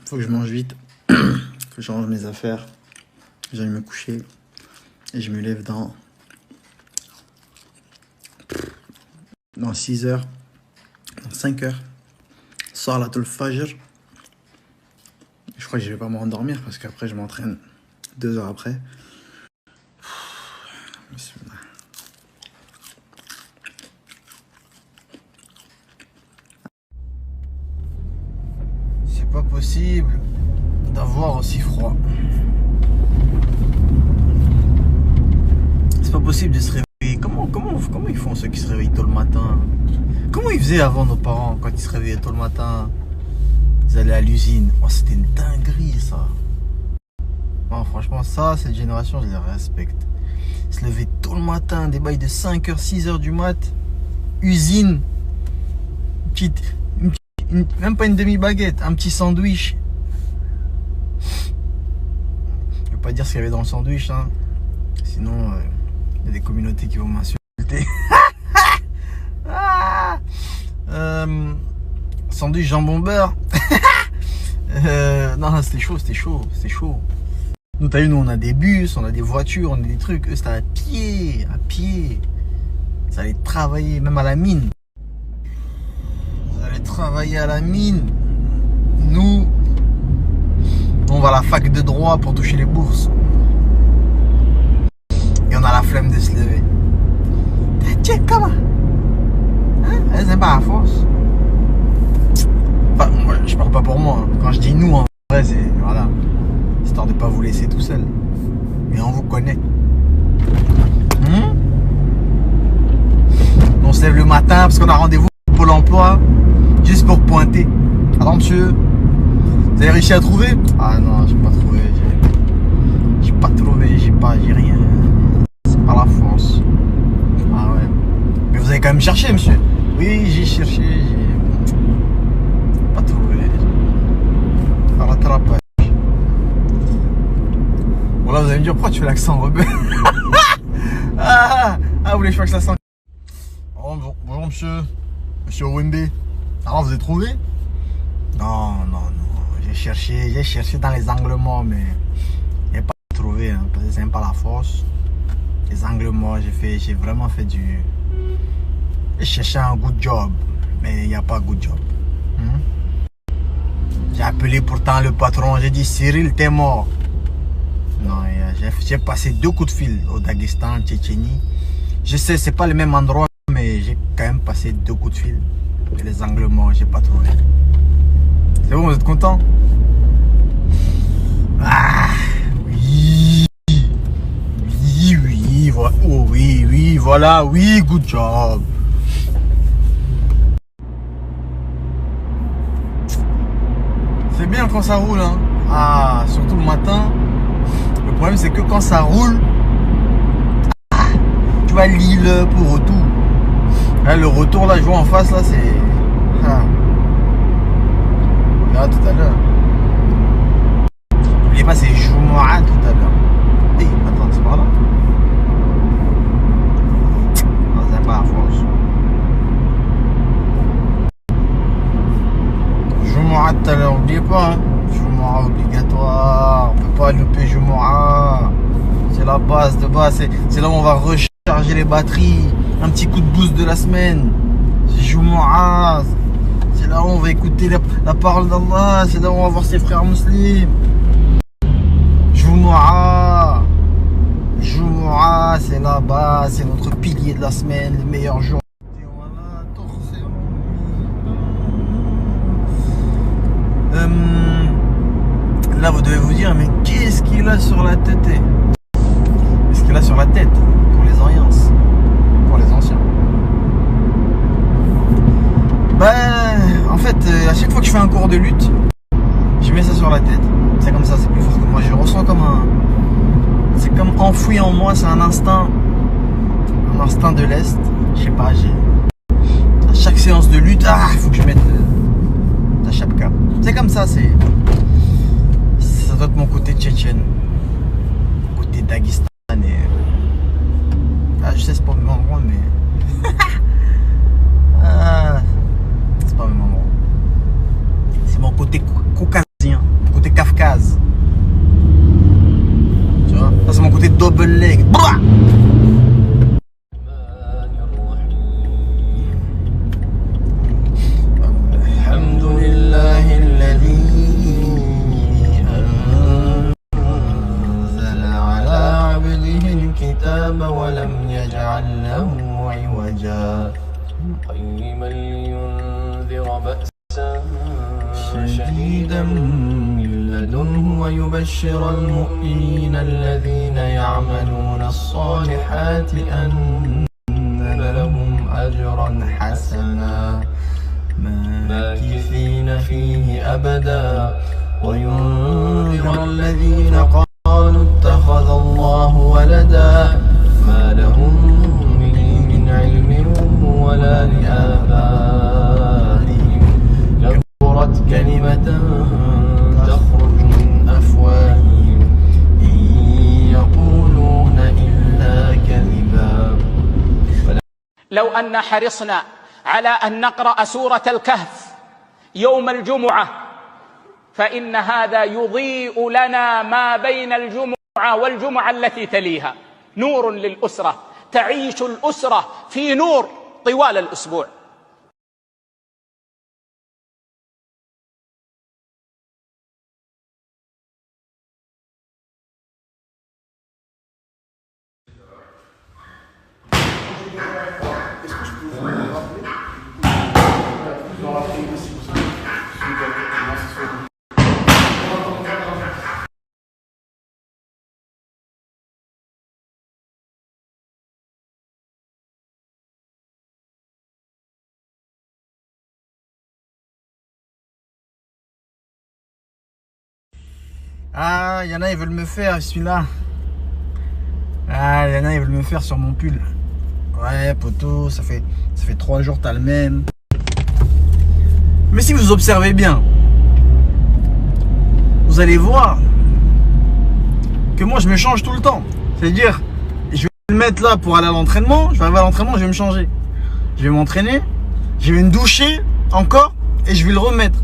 Faut que je mange vite. Que je range mes affaires. J'aille me coucher. Et je me lève dans 6 heures. Dans 5 heures. Sors la Fajr. Je crois que je vais pas me rendormir parce qu'après je m'entraîne 2 heures après. C'est pas possible d'avoir aussi froid. C'est pas possible de se réveiller. Comment ils font ceux qui se réveillent tôt le matin? Comment ils faisaient avant nos parents quand ils se réveillaient tôt le matin? Ils allaient à l'usine. Oh, c'était une dinguerie ça. Non, franchement, ça, cette génération, je les respecte. Ils se levaient tôt le matin, des bails de 5h, 6h du mat. Usine. Même pas une demi-baguette, un petit sandwich. Je vais pas dire ce qu'il y avait dans le sandwich, hein. Sinon, il y a des communautés qui vont m'insulter. Sandwich jambon beurre. Non, c'était chaud. Nous, t'as vu, nous, on a des bus, on a des voitures, on a des trucs. Eux, c'était à pied. Ça allait travailler, même à la mine. Travailler à la mine. Nous, on va à la fac de droit pour toucher les bourses. Et on a la flemme de se lever. Tiens, comment? Hein? C'est pas la force. Enfin, moi, je parle pas pour moi. Quand je dis nous, en vrai, c'est voilà, histoire de pas vous laisser tout seul. Mais on vous connaît. On se lève le matin parce qu'on a rendez-vous pour Pôle emploi. Juste pour pointer. Alors monsieur, vous avez réussi à trouver? Ah non, j'ai pas trouvé. J'ai rien. C'est pas la France. Ah ouais. Mais vous avez quand même cherché, monsieur? Oui, j'ai cherché. J'ai pas trouvé. À rattrapage. Bon là, vous allez me dire pourquoi tu fais l'accent rebelle? Vous voulez que je fasse l'accent? Bonjour monsieur. Monsieur Wembe. Alors vous avez trouvé? Non. J'ai cherché dans les angles morts, mais j'ai pas trouvé, hein, parce que c'est même pas la force. Les angles morts, j'ai vraiment fait du... J'ai cherché un good job, mais il n'y a pas good job. J'ai appelé pourtant le patron, j'ai dit Cyril, t'es mort. Non, j'ai passé 2 coups de fil au Daghestan, Tchétchénie. Je sais, c'est pas le même endroit, mais j'ai quand même passé 2 coups de fil. Et les angles morts, j'ai pas trouvé. C'est bon, vous êtes content? Oui, voilà, oui, good job. C'est bien quand ça roule, hein. Surtout le matin. Le problème, c'est que quand ça roule, tu vas Lille pour retour. Là, le retour, là, je vois en face, là, c'est... On verra tout à l'heure. N'oubliez pas, c'est Jumu'ah tout à l'heure. Attends, c'est par là? Non, c'est pas la France. Jumu'ah tout à l'heure, n'oubliez pas, hein. Jumu'ah obligatoire. On peut pas louper Jumu'ah. C'est la base de base. C'est là où on va recharger les batteries. Un petit coup de boost de la semaine. C'est Jumu'ah. C'est là où on va écouter la parole d'Allah. C'est là où on va voir ses frères musulmans. Jumu'ah, c'est là-bas. C'est notre pilier de la semaine. Le meilleur jour. Là vous devez vous dire, mais qu'est-ce qu'il a sur la tête? Qu'est-ce qu'il a sur la tête? Pour les anciens. En fait, à chaque fois que je fais un cours de lutte, je mets ça sur la tête. C'est comme ça, c'est plus fort que moi. Je ressens comme c'est comme enfoui en moi, c'est un instinct de l'Est. Je sais pas, à chaque séance de lutte, il faut que je mette la chapka. C'est comme ça, ça doit être mon côté tchétchène, côté Daghestan. Je sais, c'est pas le même endroit, mais c'est pas le même endroit. C'est mon côté caucasien. case. Tu vois, ça c'est mon côté double leg. Blah. ولم يجعل له عوجا قيما لينذر بأسا شديدا من لدنه ويبشر المؤمنين الذين يعملون الصالحات أن لهم أجرا حسنا ماكثين فيه أبدا وينذر الذين قالوا اتخذ الله ولدا ما لهم به من علم ولا لآبائهم كبرت كلمة تخرج من أفواههم إن يقولون إلا كذبا. لو أن حرصنا على أن نقرأ سورة الكهف يوم الجمعة فإن هذا يضيء لنا ما بين الجمعة والجمعة التي تليها، نور للأسرة، تعيش الأسرة في نور طوال الأسبوع. Ah, il y en a, ils veulent me faire celui-là. Ah, il y en a, ils veulent me faire sur mon pull. Ouais, poteau, ça fait 3 jours, t'as le même. Mais si vous observez bien, vous allez voir que moi, je me change tout le temps. C'est-à-dire, je vais le mettre là pour aller à l'entraînement. Je vais arriver à l'entraînement, je vais me changer. Je vais m'entraîner, je vais me doucher encore et je vais le remettre.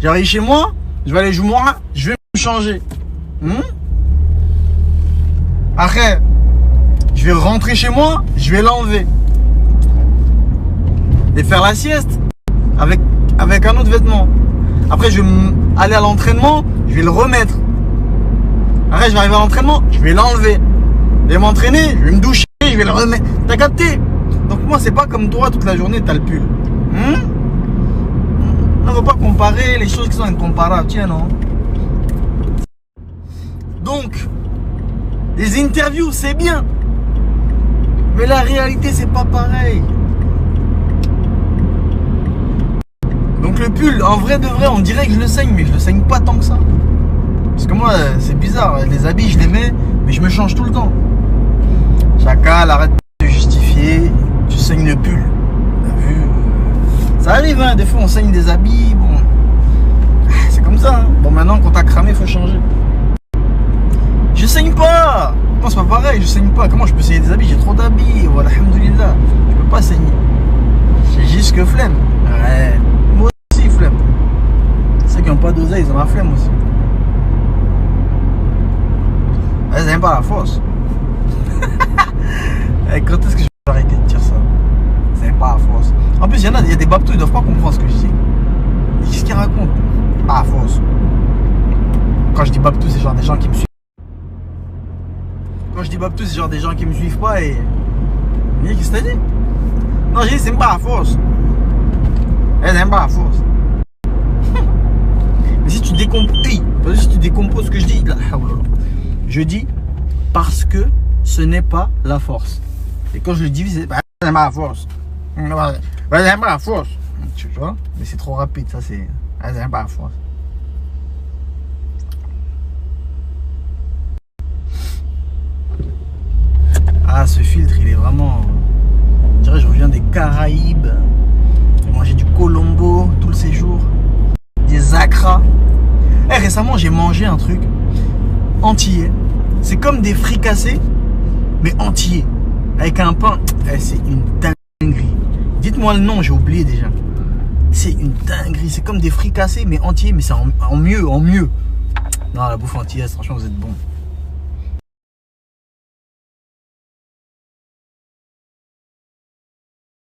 J'arrive chez moi, je vais aller jouer moi, je vais changer. Après, je vais rentrer chez moi, je vais l'enlever et faire la sieste avec un autre vêtement. Après, je vais aller à l'entraînement, je vais le remettre. Après, je vais arriver à l'entraînement, je vais l'enlever. Je vais m'entraîner, je vais me doucher, je vais le remettre. T'as capté? Donc moi, c'est pas comme toi toute la journée, t'as le pull. On ne va pas comparer les choses qui sont incomparables, tiens, non? Donc, les interviews, c'est bien. Mais la réalité, c'est pas pareil. Donc le pull, en vrai de vrai, on dirait que je le saigne, mais je le saigne pas tant que ça. Parce que moi, c'est bizarre, les habits, je les mets, mais je me change tout le temps. Chacal, arrête de justifier, tu saignes le pull. T'as vu? Ça arrive, hein, des fois on saigne des habits, bon. C'est comme ça, hein. Bon, maintenant, quand t'as cramé, il faut changer. Je saigne pas. Non, c'est pas pareil, je saigne pas. Comment je peux saigner des habits? J'ai trop d'habits. Voilà, alhamdoulilah. Je peux pas saigner. J'ai juste que flemme. Ouais. Moi aussi, flemme. Ceux qui n'ont pas d'oseille, ils ont la flemme aussi. Ouais, ils n'aiment pas la force. Quand est-ce que je vais arrêter de dire ça? Ils n'aiment pas la force. En plus, il y a des babtous, ils doivent pas comprendre ce que je dis. Qu'est-ce qu'ils racontent? Pas la force. Quand je dis babtous, c'est genre des gens qui me suivent. Quand je dis babtous, c'est genre des gens qui me suivent pas et... Mais qu'est-ce que t'as dit? Non, j'ai dit c'est pas la force. Elle n'aime pas la force. Mais si tu décomposes ce que je dis, je dis parce que ce n'est pas la force. Et quand je le divise, c'est elle n'aime pas la force. Elle n'aime pas la force. Tu vois? Mais c'est trop rapide, ça c'est... Elle n'aime pas la force. Ah, ce filtre, il est vraiment... On dirait que je reviens des Caraïbes. J'ai mangé du Colombo tout le séjour. Des acras. Récemment, j'ai mangé un truc entier. C'est comme des fricassés, mais entiers. Avec un pain. C'est une dinguerie. Dites-moi le nom, j'ai oublié déjà. C'est une dinguerie. C'est comme des fricassés, mais entiers. Mais c'est en mieux, en mieux. Non, la bouffe antillaise, franchement, vous êtes bons.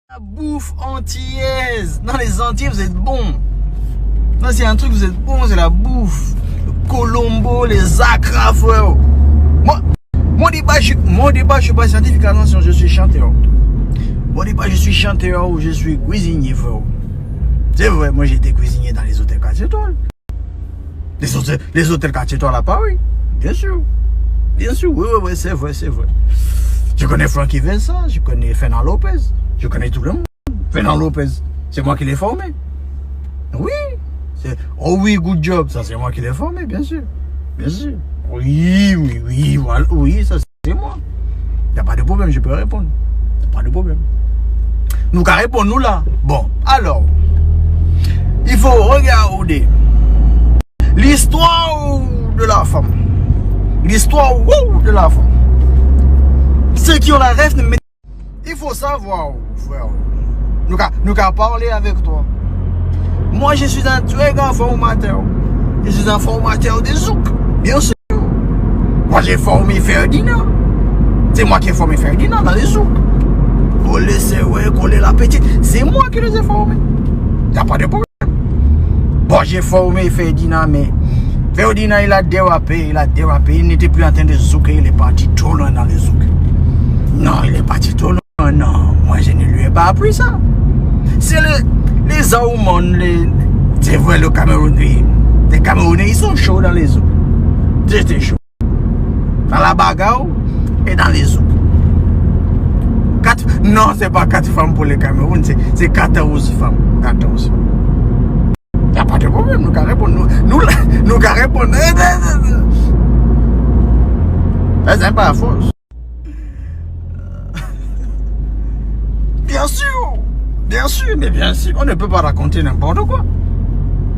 La bouffe antillaise. Dans les Antilles, vous êtes bons. Non, c'est un truc, vous êtes bons, c'est la bouffe. Le colombo, les acras, frère. Mon débat, je suis pas scientifique, attention, je suis chanteur. Mon débat, je suis chanteur ou je suis cuisinier, frère. C'est vrai, moi j'ai été cuisinier dans les hôtels 4 étoiles. Les hôtels 4 étoiles à Paris. Bien sûr. Bien sûr, oui, c'est vrai, c'est vrai. Je connais Francky Vincent, je connais Fernand Lopez. Je connais tout le monde. Fernand Lopez, c'est moi qui l'ai formé. Oui. Oh oui, good job. Ça, c'est moi qui l'ai formé, bien sûr. Bien sûr. Oui, voilà. Oui, ça, c'est moi. Il n'y a pas de problème, je peux répondre. Il n'y a pas de problème. Nous, qu'à répondre, nous, là. Bon, alors, il faut regarder l'histoire de la femme. L'histoire de la femme. Ceux qui ont la rêve, il faut savoir, frère. Nous qu'à parler avec toi. Moi, je suis un très grand formateur. Je suis un formateur de zouk, bien sûr. Moi, j'ai formé Ferdinand. C'est moi qui ai formé Ferdinand dans les zouks. Coller la petite. C'est moi qui les ai formés. Il n'y a pas de problème. Bon, j'ai formé Ferdinand, mais Ferdinand, il a dérapé. Il n'était plus en train de zouker. Il est parti trop loin dans les zouks. Non, il est parti trop loin. Non, moi, je ne lui ai pas appris ça. C'est les Aoumons, c'est vrai, le Cameroun, les Camerounais, ils sont chauds dans les zouks. J'étais chaud. Dans la bagarre et dans les zouks. Non, c'est pas 4 femmes pour les Cameroun, c'est 14 femmes. 14 femmes. Il n'y a pas de problème, nous qu'à répondre. Nous qu'à répondre. C'est pas la force. Bien sûr, mais bien sûr, on ne peut pas raconter n'importe quoi.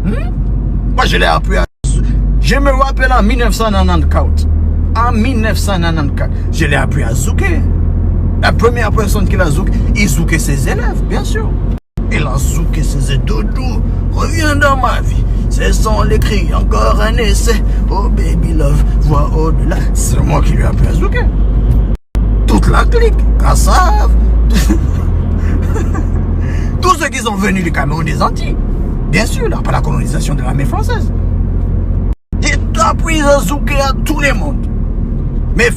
Moi, je l'ai appris je me rappelle en 1994. En 1994, je l'ai appris à zouker. La première personne qui l'a zouké, il zoukait ses élèves, bien sûr. Il a zouké ses doudous. Reviens dans ma vie. Ce sont les cris, encore un essai. Oh baby love, vois au-delà. C'est moi qui lui ai appris à zouker. Toute la clique, Kassav. Tous ceux qui sont venus du Cameroun des Antilles. Bien sûr, après la colonisation de l'armée française. Il a appris à zouker à tout le monde. Mais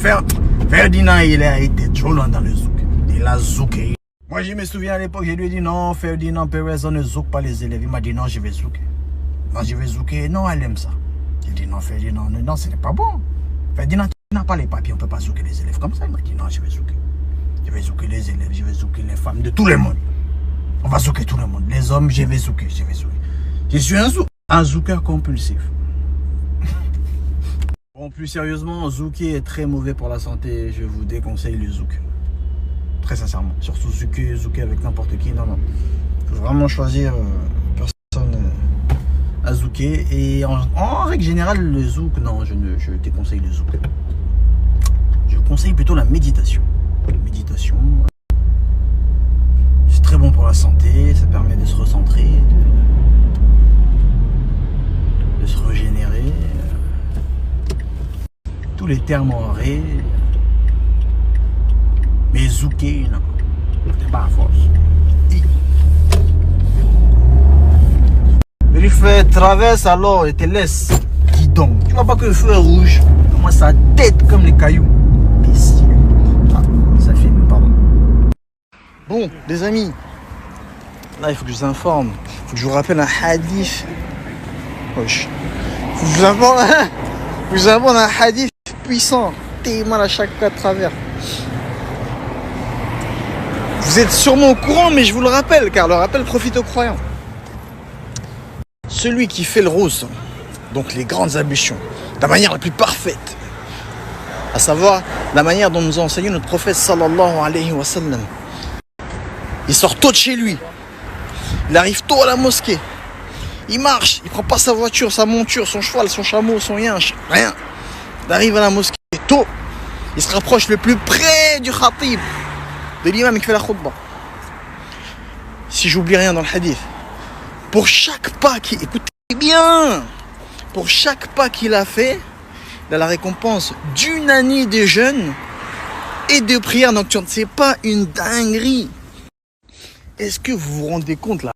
Ferdinand, il a été trop loin dans le zouk. Il a zouké. Moi, je me souviens à l'époque, je lui ai dit non, Ferdinand Pérez, on ne zouk pas les élèves. Il m'a dit non, je vais zouker. Non, je vais zouker. Non, elle aime ça. J'ai dit non, Ferdinand, non, ce n'est pas bon. Ferdinand, tu n'as pas les papiers, on ne peut pas zouker les élèves comme ça. Il m'a dit non, je vais zouker. Je vais zouker les élèves, je vais zouker les femmes de tout le monde. On va zouker tout le monde. Les hommes, je vais zouker. Je suis un zouker compulsif. Bon, plus sérieusement, zouker est très mauvais pour la santé. Je vous déconseille le zouk. Très sincèrement. Surtout zouker avec n'importe qui. Non. Il faut vraiment choisir personne à zouker. Et en règle générale, le zouk, non, je déconseille le zouk. Je conseille plutôt la méditation. La méditation, c'est très bon pour la santé. Ça permet de se recentrer, de se régénérer. Tous les termes en ré. Mais zouker, non. C'est pas à force. Il fait traverse alors et te laisse. Dis donc. Tu vois pas que le feu est rouge. Comment ça tête comme les cailloux. Ici. Ah, ça filme, pardon. Bon, les amis. Là, il faut que je vous informe. Il faut que je vous rappelle un hadith. Wesh. Il faut que je vous informe un hadith puissant, tellement à chaque cas de travers. Vous êtes sûrement au courant, mais je vous le rappelle, car le rappel profite aux croyants. Celui qui fait le rose, donc les grandes ablutions, de la manière la plus parfaite, à savoir la manière dont nous a enseigné notre prophète sallallahu alayhi wa sallam. Il sort tôt de chez lui, il arrive tôt à la mosquée, il marche, il prend pas sa voiture, sa monture, son cheval, son chameau, son yinche, rien. Il arrive à la mosquée tôt, il se rapproche le plus près du khatib, de l'imam qui fait la khutbah. Si j'oublie rien dans le hadith, pour chaque pas qui, écoutez bien, Pour chaque pas qu'il a fait, il a la récompense d'une année de jeûne et de prière nocturne. C'est pas une dinguerie. Est-ce que vous vous rendez compte là?